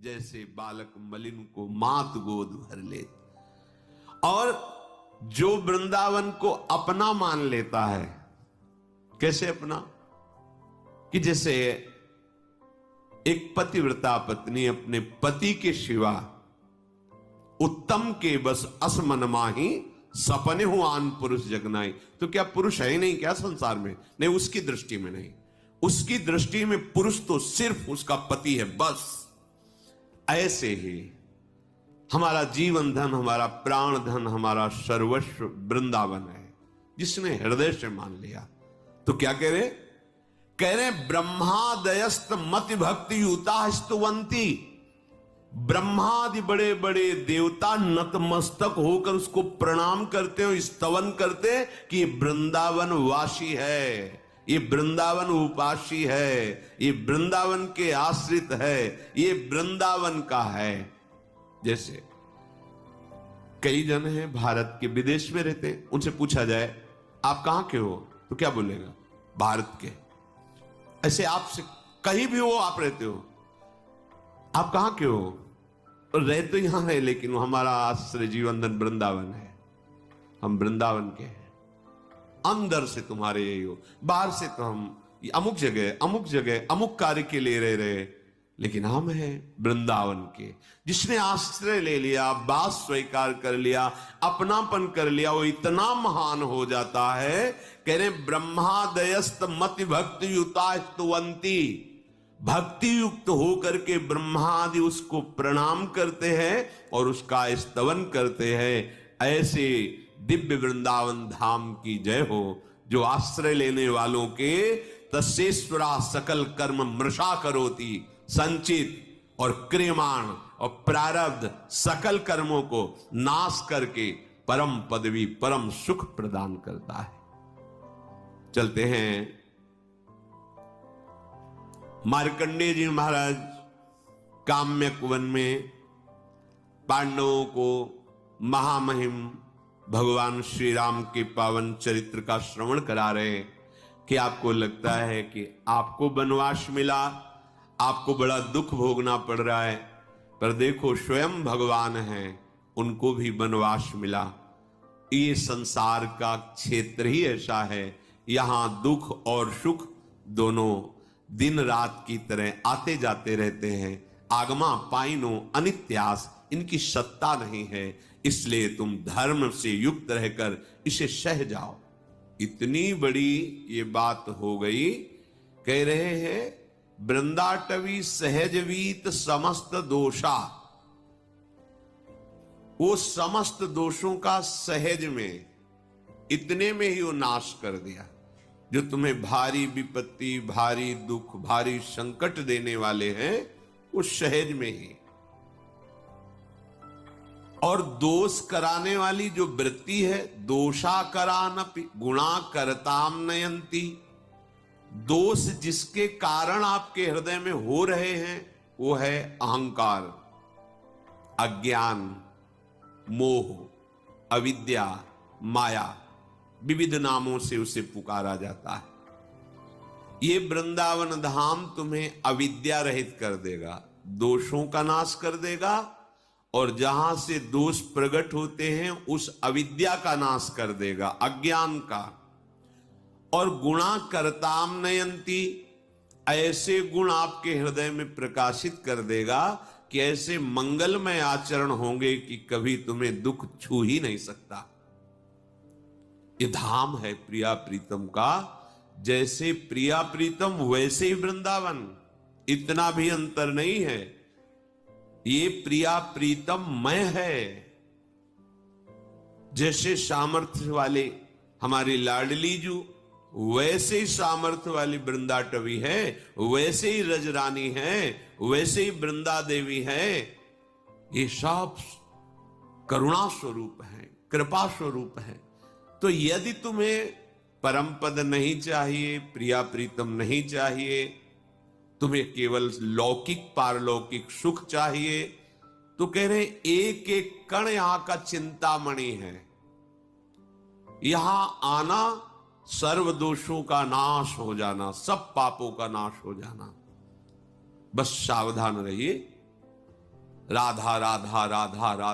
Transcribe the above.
जैसे बालक मलिन को मात गोद भर ले। और जो वृंदावन को अपना मान लेता है, कैसे अपना, कि जैसे एक पतिव्रता पत्नी अपने पति के सिवा उत्तम के बस असमन माही सपने हो आन पुरुष जगनाई। तो क्या पुरुष है ही नहीं क्या संसार में? नहीं, उसकी दृष्टि में नहीं। उसकी दृष्टि में पुरुष तो सिर्फ उसका पति है, बस। ऐसे ही हमारा जीवन धन, हमारा प्राण धन, हमारा सर्वस्व वृंदावन है, जिसने हृदय से मान लिया। तो क्या कह रहे ब्रह्मादयस्त मति भक्ति युता स्तुवंती। ब्रह्मादि बड़े बड़े देवता नतमस्तक होकर उसको प्रणाम करते हो, स्तवन करते कि ये वृंदावन वासी है, ये वृंदावन उपासी है, ये वृंदावन के आश्रित है, ये वृंदावन का है। जैसे कई जन हैं भारत के विदेश में रहते हैं, उनसे पूछा जाए आप कहां के हो, तो क्या बोलेगा? भारत के। ऐसे आपसे कहीं भी हो, आप रहते हो, आप कहां के हो? रह तो यहां है, लेकिन हमारा आश्रय जीवन धन वृंदावन है, हम वृंदावन के हैं। अंदर से तुम्हारे यही हो, बाहर से तो हम अमुक जगह अमुक कार्य के लिए रह रहे, लेकिन हम हैं वृंदावन के। जिसने आश्रय ले लिया, बात स्वीकार कर लिया, अपनापन कर लिया, वो इतना महान हो जाता है। कह रहे ब्रह्मादयस्त मति भक्ति युता स्तुवंती। भक्ति युक्त होकर के ब्रह्मादि उसको प्रणाम करते हैं और उसका स्तवन करते हैं। ऐसे दिव्य वृंदावन धाम की जय हो, जो आश्रय लेने वालों के तस्येश्वरा सकल कर्म मृषा करोति। संचित और क्रियमाण और प्रारब्ध सकल कर्मों को नाश करके परम पदवी, परम सुख प्रदान करता है। चलते हैं मार्कंडेय जी महाराज काम्यक वन में पांडवों को महामहिम भगवान श्री राम के पावन चरित्र का श्रवण करा रहे। कि आपको लगता है कि आपको वनवास मिला, आपको बड़ा दुख भोगना पड़ रहा है, पर देखो स्वयं भगवान हैं, उनको भी वनवास मिला। ये संसार का क्षेत्र ही ऐसा है, यहां दुख और सुख दोनों दिन रात की तरह आते जाते रहते हैं। आगमा पाइनो अनित्यास, इनकी सत्ता नहीं है, इसलिए तुम धर्म से युक्त रहकर इसे सह जाओ। इतनी बड़ी ये बात हो गई। कह रहे हैं वृंदाटवी सहजवीत समस्त दोषा। वो समस्त दोषों का सहज में, इतने में ही वो नाश कर दिया। जो तुम्हें भारी विपत्ति, भारी दुख, भारी संकट देने वाले हैं, उस सहज में ही। और दोष कराने वाली जो वृत्ति है, दोषा करानपि गुणा करताम नयंती। दोष जिसके कारण आपके हृदय में हो रहे हैं, वो है अहंकार, अज्ञान, मोह, अविद्या, माया। विविध नामों से उसे पुकारा जाता है। ये वृंदावन धाम तुम्हें अविद्या रहित कर देगा, दोषों का नाश कर देगा, और जहां से दोष प्रकट होते हैं उस अविद्या का नाश कर देगा, अज्ञान का। और गुणा करताम नयंती, ऐसे गुण आपके हृदय में प्रकाशित कर देगा कि ऐसे मंगलमय आचरण होंगे कि कभी तुम्हें दुख छू ही नहीं सकता। ये धाम है प्रिया प्रीतम का। जैसे प्रिया प्रीतम वैसे ही वृंदावन, इतना भी अंतर नहीं है। ये प्रिया प्रीतम मय है। जैसे सामर्थ्य वाले हमारी लाडली जू, वैसे ही सामर्थ्य वाली वृंदाटवी है, वैसे ही रजरानी है, वैसे ही वृंदा देवी है। ये सब करुणा स्वरूप है, कृपा स्वरूप है। तो यदि तुम्हें परम पद नहीं चाहिए, प्रिया प्रीतम नहीं चाहिए, तुम्हें केवल लौकिक पारलौकिक सुख चाहिए, तो कह रहे एक एक कण यहां का चिंतामणि है। यहां आना सर्व दोषों का नाश हो जाना, सब पापों का नाश हो जाना। बस सावधान रहिए। राधा राधा राधा राधा।